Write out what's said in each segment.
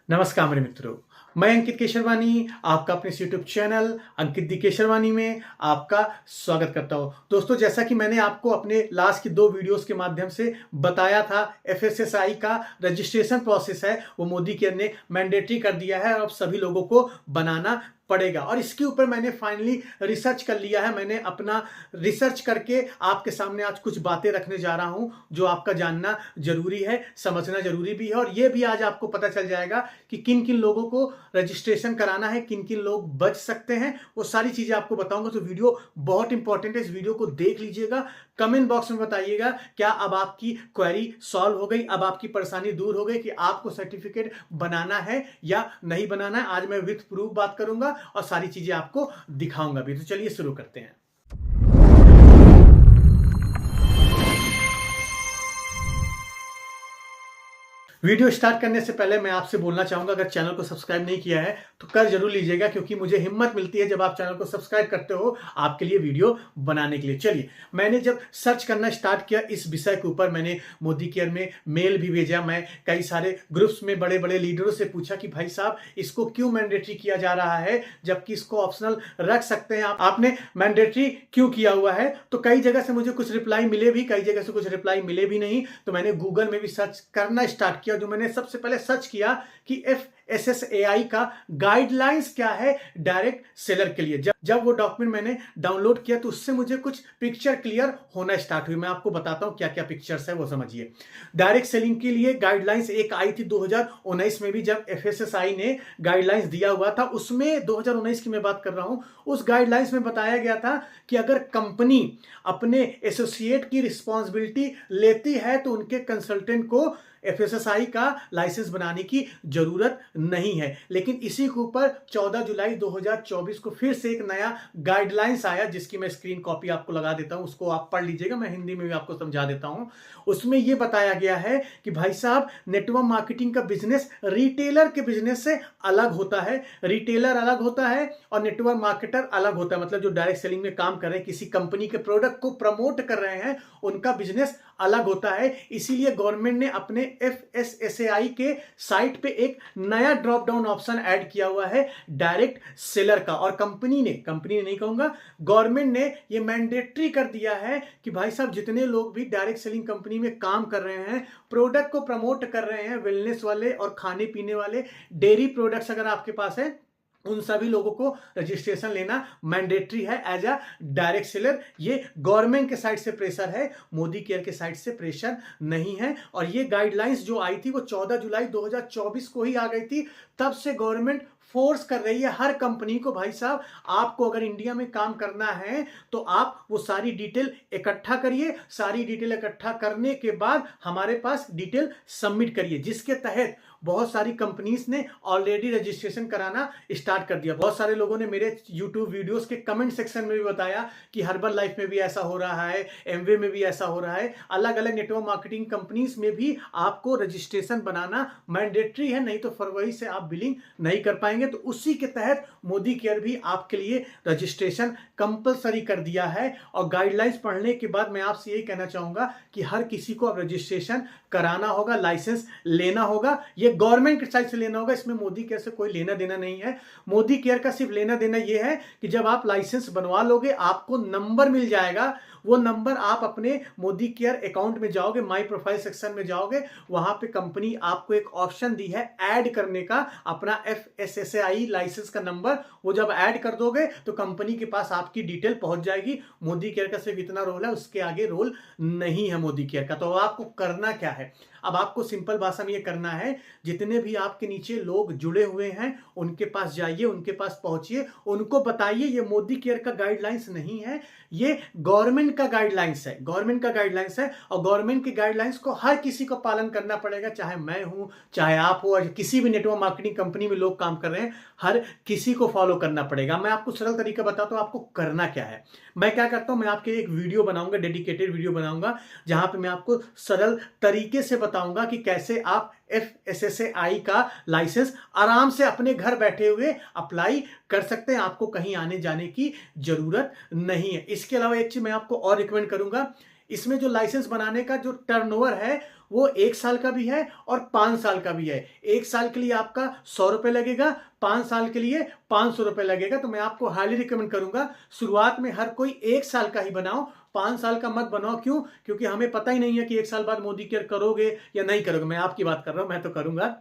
नमस्कार मेरे मित्रों, मैं अंकित केशरवानी आपका अपने यूट्यूब चैनल अंकित दी केशरवानी में आपका स्वागत करता हूं। दोस्तों, जैसा कि मैंने आपको अपने लास्ट की 2 वीडियोस के माध्यम से बताया था, एफएसएसआई का रजिस्ट्रेशन प्रोसेस है वो मोदी केयर ने मैंडेटरी कर दिया है और अब सभी लोगों को बनाना पड़ेगा। और इसके ऊपर मैंने फाइनली रिसर्च कर लिया है। मैंने अपना रिसर्च करके आपके सामने आज कुछ बातें रखने जा रहा हूं जो आपका जानना जरूरी है, समझना जरूरी भी है। और यह भी आज आपको पता चल जाएगा कि किन किन लोगों को रजिस्ट्रेशन कराना है, किन किन लोग बच सकते हैं, वो सारी चीजें आपको बताऊंगा। तो वीडियो बहुत इंपॉर्टेंट है, इस वीडियो को देख लीजिएगा। कमेंट बॉक्स में बताइएगा क्या अब आपकी क्वेरी सॉल्व हो गई, अब आपकी परेशानी दूर हो गई कि आपको सर्टिफिकेट बनाना है या नहीं बनाना है। आज मैं विथ प्रूफ बात करूंगा और सारी चीजें आपको दिखाऊंगा भी। तो चलिए शुरू करते हैं। वीडियो स्टार्ट करने से पहले मैं आपसे बोलना चाहूंगा, अगर चैनल को सब्सक्राइब नहीं किया है तो कर जरूर लीजिएगा, क्योंकि मुझे हिम्मत मिलती है जब आप चैनल को सब्सक्राइब करते हो आपके लिए वीडियो बनाने के लिए। चलिए, मैंने जब सर्च करना स्टार्ट किया इस विषय के ऊपर, मैंने मोदी केयर में मेल भी भेजा, मैं कई सारे ग्रुप्स में बड़े बड़े लीडरों से पूछा कि भाई साहब इसको क्यों मैंडेटरी किया जा रहा है जबकि इसको ऑप्शनल रख सकते हैं, आपने मैंडेटरी क्यों किया हुआ है। तो कई जगह से मुझे कुछ रिप्लाई मिले भी, कई जगह से कुछ रिप्लाई मिले भी नहीं। तो मैंने गूगल में भी सर्च करना स्टार्ट किया। जो मैंने सबसे पहले सर्च किया कि एफएसएसएआई का गाइडलाइंस क्या है डायरेक्ट सेलर के लिए। जब वो डॉक्यूमेंट मैंने डाउनलोड किया तो उससे मुझे कुछ पिक्चर क्लियर होना स्टार्ट हुई। मैं आपको बताता हूं क्या क्या पिक्चर्स है वो समझिए। डायरेक्ट सेलिंग के लिए गाइडलाइंस एक आई थी 2019 में भी, जब एफएसएसआई ने गाइडलाइंस दिया हुआ था। उसमें 2019 की मैं बात कर रहा हूं, उस गाइडलाइंस में बताया गया था कि अगर कंपनी अपने एसोसिएट की रिस्पॉन्सिबिलिटी लेती है तो उनके कंसल्टेंट को एफएसएसआई का लाइसेंस बनाने की जरूरत नहीं है। लेकिन इसी के ऊपर 14 जुलाई 2024 को फिर से एक नया गाइडलाइंस आया, जिसकी मैं स्क्रीन कॉपी आपको लगा देता हूं, उसको आप पढ़ लीजिएगा, मैं हिंदी में भी आपको समझा देता हूं। उसमें यह बताया गया है कि भाई साहब, नेटवर्क मार्केटिंग का बिजनेस रिटेलर के बिजनेस से अलग होता है। रिटेलर अलग होता है और नेटवर्क मार्केटर अलग होता है। मतलब जो डायरेक्ट सेलिंग में काम कर रहे हैं, किसी कंपनी के प्रोडक्ट को प्रमोट कर रहे हैं, उनका बिजनेस अलग होता है। इसीलिए गवर्नमेंट ने अपने एफएसएसएआई के साइट पे एक नया ड्रॉप डाउन ऑप्शन ऐड किया हुआ है डायरेक्ट सेलर का। और कंपनी ने नहीं कहूंगा, गवर्नमेंट ने ये मैंडेटरी कर दिया है कि भाई साहब, जितने लोग भी डायरेक्ट सेलिंग कंपनी में काम कर रहे हैं, प्रोडक्ट को प्रमोट कर रहे हैं, वेलनेस वाले और खाने पीने वाले डेयरी प्रोडक्ट्स अगर आपके पास है, उन सभी लोगों को रजिस्ट्रेशन लेना मैंडेटरी है एज अ डायरेक्ट सेलर। ये गवर्नमेंट के साइड से प्रेशर है, मोदी केयर के साइड से प्रेशर नहीं है। और ये गाइडलाइंस जो आई थी वो 14 जुलाई 2024 को ही आ गई थी। तब से गवर्नमेंट फोर्स कर रही है हर कंपनी को, भाई साहब आपको अगर इंडिया में काम करना है तो आप वो सारी डिटेल इकट्ठा करिए। सारी डिटेल इकट्ठा करने के बाद हमारे पास डिटेल सबमिट करिए, जिसके तहत बहुत सारी कंपनीज ने ऑलरेडी रजिस्ट्रेशन कराना स्टार्ट कर दिया। बहुत सारे लोगों ने मेरे YouTube वीडियोस के कमेंट सेक्शन में भी बताया कि हर्बल लाइफ में भी ऐसा हो रहा है, एमवे में भी ऐसा हो रहा है, अलग अलग नेटवर्क मार्केटिंग कंपनीज में भी आपको रजिस्ट्रेशन बनाना मैंडेटरी है, नहीं तो फरवरी से आप बिलिंग नहीं कर पाएंगे। तो उसी के तहत मोदी केयर भी आपके लिए रजिस्ट्रेशन कंपलसरी कर दिया है। और गाइडलाइंस पढ़ने के बाद मैं आपसे यही कहना चाहूंगा कि हर किसी को अब रजिस्ट्रेशन कराना होगा, लाइसेंस लेना होगा। ये गवर्नमेंट के साइड से लेना होगा, इसमें मोदी केयर से कोई लेना देना नहीं है। मोदी केयर का सिर्फ लेना देना यह है कि जब आप लाइसेंस बनवा लोगे आपको नंबर मिल जाएगा। वो नंबर आप अपने मोदी केयर अकाउंट में जाओगे, माई प्रोफाइल सेक्शन में जाओगे, वहां पे कंपनी आपको एक ऑप्शन दी है ऐड करने का, अपना एफएसएसएआई लाइसेंस का नंबर। वो जब ऐड कर दोगे तो कंपनी के पास आपकी डिटेल पहुंच जाएगी। मोदी केयर का सिर्फ इतना रोल है, उसके आगे रोल नहीं है मोदी केयर का। तो आपको करना क्या है, अब आपको सिंपल भाषा में ये करना है, जितने भी आपके नीचे लोग जुड़े हुए हैं उनके पास जाइए, उनके पास पहुंचिए, उनको बताइए ये मोदी केयर का गाइडलाइंस नहीं है, ये गवर्नमेंट का गाइडलाइंस है। गवर्नमेंट का गाइडलाइंस है और गवर्नमेंट के गाइडलाइंस को हर किसी को पालन करना पड़ेगा, चाहे मैं हूं, चाहे आप हो, और किसी भी नेटवर्क मार्केटिंग कंपनी में लोग काम कर रहे हैं, हर किसी को फॉलो करना पड़ेगा। मैं आपको सरल तरीका बताता हूं आपको करना क्या है। मैं क्या करता हूं, मैं आपके एक वीडियो बनाऊंगा, डेडिकेटेड वीडियो बनाऊंगा, जहां पे मैं आपको सरल तरीके से बताऊंगा कि कैसे आप एफएसएसएआई का लाइसेंस आराम से अपने घर बैठे हुए अप्लाई कर सकते हैं। आपको कहीं आने जाने की जरूरत नहीं है। इसके अलावा एक चीज मैं आपको और रिकमेंड करूंगा, इसमें जो लाइसेंस बनाने का जो टर्नओवर है वो 1 साल का भी है और 5 साल का भी है। 1 साल के लिए आपका 100 रुपए लगेगा, 5 साल के लिए 500 रुपए लगेगा। तो मैं आपको हाईली रिकमेंड करूंगा शुरुआत में हर कोई 1 साल का ही बनाओ, 5 साल का मत बनाओ। क्यों? क्योंकि हमें पता ही नहीं है कि 1 साल बाद मोदी केयर करोगे या नहीं करोगे। मैं आपकी बात कर रहा हूं, मैं तो करूंगा।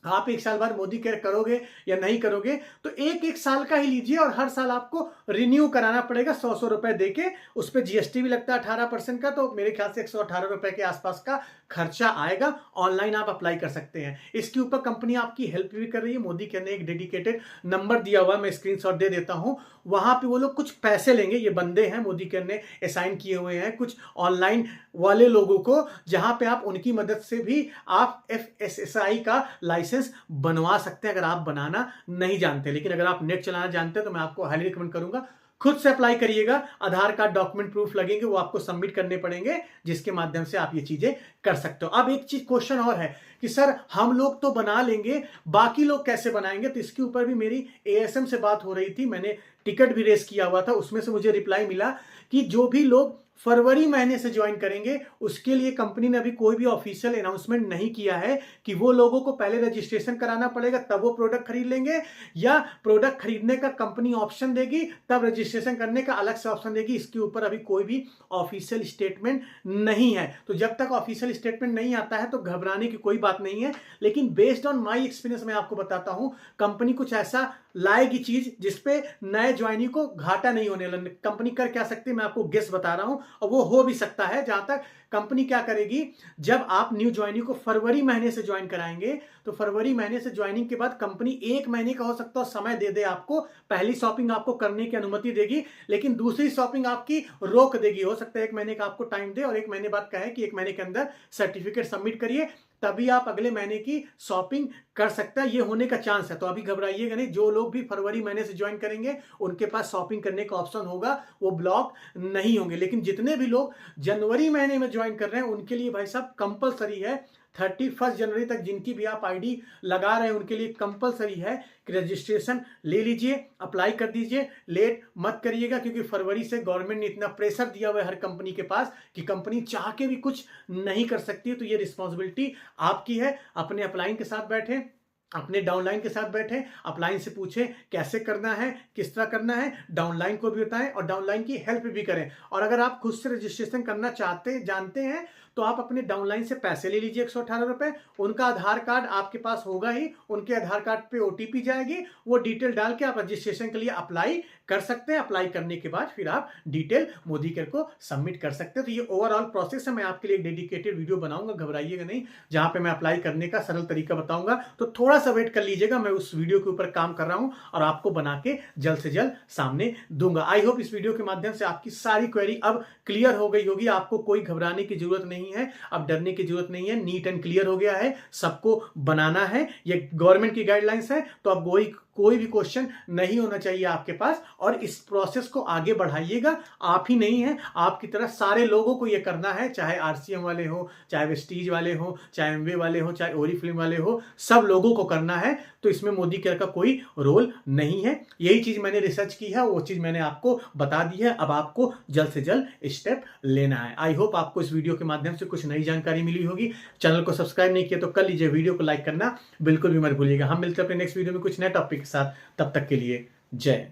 आप 1 साल बाद मोदी केयर करोगे या नहीं करोगे, तो एक साल का ही लीजिए और हर साल आपको रिन्यू कराना पड़ेगा 100 रुपए देके। उस पर जीएसटी भी लगता है 18% का, तो मेरे ख्याल से 118 रुपए के आसपास का खर्चा आएगा। ऑनलाइन आप अप्लाई कर सकते हैं। इसके ऊपर कंपनी आपकी हेल्प भी कर रही है। मोदी केयर ने एक डेडिकेटेड नंबर दिया हुआ, मैं स्क्रीनशॉट दे देता हूं। वहां पे वो लोग कुछ पैसे लेंगे, ये बंदे हैं मोदी केयर ने असाइन किए हुए हैं कुछ ऑनलाइन वाले लोगों को, जहां पे आप उनकी मदद से भी आप FSSAI का लाइसेंस बनवा सकते हैं अगर आप बनाना नहीं जानते। लेकिन अगर आप नेट चलाना जानते हैं तो मैं आपको हाईली रिकमेंड करूंगा खुद से अप्लाई करिएगा। आधार कार्ड डॉक्यूमेंट प्रूफ लगेंगे, वो आपको सबमिट करने पड़ेंगे, जिसके माध्यम से आप ये चीजें कर सकते हो। अब एक चीज क्वेश्चन और है कि सर हम लोग तो बना लेंगे, बाकी लोग कैसे बनाएंगे? तो इसके ऊपर भी मेरी ASM से बात हो रही थी, मैंने टिकट भी रेस किया हुआ था। उसमें से मुझे रिप्लाई मिला कि जो भी लोग फरवरी महीने से ज्वाइन करेंगे उसके लिए कंपनी ने अभी कोई भी ऑफिशियल अनाउंसमेंट नहीं किया है कि वो लोगों को पहले रजिस्ट्रेशन कराना पड़ेगा तब वो प्रोडक्ट खरीद लेंगे, या प्रोडक्ट खरीदने का कंपनी ऑप्शन देगी तब रजिस्ट्रेशन करने का अलग से ऑप्शन देगी। इसके ऊपर अभी कोई भी ऑफिशियल स्टेटमेंट नहीं है। तो जब तक ऑफिशियल स्टेटमेंट नहीं आता है तो घबराने की कोई बात नहीं है। लेकिन बेस्ड ऑन माई एक्सपीरियंस मैं आपको बताता हूं, कंपनी कुछ ऐसा लाएगी चीज जिसपे नए ज्वाइनी को घाटा नहीं होने लगे। कंपनी कर क्या सकती है मैं आपको गेस बता रहा हूं, और वो हो भी सकता है। जहां तक कंपनी क्या करेगी, जब आप न्यू ज्वाइनी को फरवरी महीने से ज्वाइन कराएंगे तो फरवरी महीने से ज्वाइनिंग के बाद कंपनी 1 महीने का हो सकता है समय दे दे आपको। पहली शॉपिंग आपको करने की अनुमति देगी, लेकिन दूसरी शॉपिंग आपकी रोक देगी। हो सकता है 1 महीने का आपको टाइम दे और 1 महीने बाद कहे कि 1 महीने के अंदर सर्टिफिकेट सबमिट करिए, तभी आप अगले महीने की शॉपिंग कर सकते हैं। ये होने का चांस है, तो अभी घबराइएगा नहीं। जो लोग भी फरवरी महीने से ज्वाइन करेंगे उनके पास शॉपिंग करने का ऑप्शन होगा, वो ब्लॉक नहीं होंगे। लेकिन जितने भी लोग जनवरी महीने में ज्वाइन कर रहे हैं उनके लिए भाई साहब कंपलसरी है 31 जनवरी तक जिनकी भी आप आईडी लगा रहे हैं उनके लिए कंपलसरी है कि रजिस्ट्रेशन ले लीजिए, अप्लाई कर दीजिए, लेट मत करिएगा। क्योंकि फरवरी से गवर्नमेंट ने इतना प्रेशर दिया हुआ है हर कंपनी के पास कि कंपनी चाह के भी कुछ नहीं कर सकती है। तो ये रिस्पॉन्सिबिलिटी आपकी है। अपने अपलाइन के साथ बैठे, अपने डाउनलाइन के साथ बैठे, अपलाइन से पूछें कैसे करना है, किस तरह करना है, डाउनलाइन को भी बताएं और डाउनलाइन की हेल्प भी करें। और अगर आप खुद से रजिस्ट्रेशन करना जानते हैं तो आप अपने डाउनलाइन से पैसे ले लीजिए 118 रुपए। उनका आधार कार्ड आपके पास होगा ही, उनके आधार कार्ड पे OTP जाएगी, वो डिटेल डाल के आप रजिस्ट्रेशन के लिए अप्लाई कर सकते हैं। अप्लाई करने के बाद फिर आप डिटेल मोदी केयर को सबमिट कर सकते हैं। तो ये ओवरऑल प्रोसेस है। मैं आपके लिए एक डेडिकेटेड वीडियो बनाऊंगा, घबराइएगा नहीं, जहां पे मैं अप्लाई करने का सरल तरीका बताऊंगा। तो थोड़ा सा वेट कर लीजिएगा, मैं उस वीडियो के ऊपर काम कर रहा हूं और आपको बना के जल्द से जल्द सामने दूंगा। आई होप इस वीडियो के माध्यम से आपकी सारी क्वेरी अब क्लियर हो गई होगी। आपको कोई घबराने की जरूरत नहीं है, अब डरने की जरूरत नहीं है। नीट एंड क्लियर हो गया है, सबको बनाना है। ये गवर्नमेंट की गाइडलाइंस है, तो अब कोई भी क्वेश्चन नहीं होना चाहिए आपके पास। और इस प्रोसेस को आगे बढ़ाइएगा। आप ही नहीं है, आपकी तरह सारे लोगों को ये करना है, चाहे RCM वाले हो, चाहे वेस्टीज वाले हो, चाहे MWay वाले हो, चाहे ओरिफ्लेम वाले हो, सब लोगों को करना है। तो इसमें मोदी केयर का कोई रोल नहीं है। यही चीज मैंने रिसर्च की है, वो चीज मैंने आपको बता दी है। अब आपको जल्द से जल्द स्टेप लेना है। आई होप आपको इस वीडियो के माध्यम से कुछ नई जानकारी मिली होगी। चैनल को सब्सक्राइब नहीं किया तो कर लीजिए, वीडियो को लाइक करना बिल्कुल भी मत भूलिएगा। हम मिलते हैं अपने नेक्स्ट वीडियो में कुछ नए टॉपिक के साथ। तब तक के लिए जय।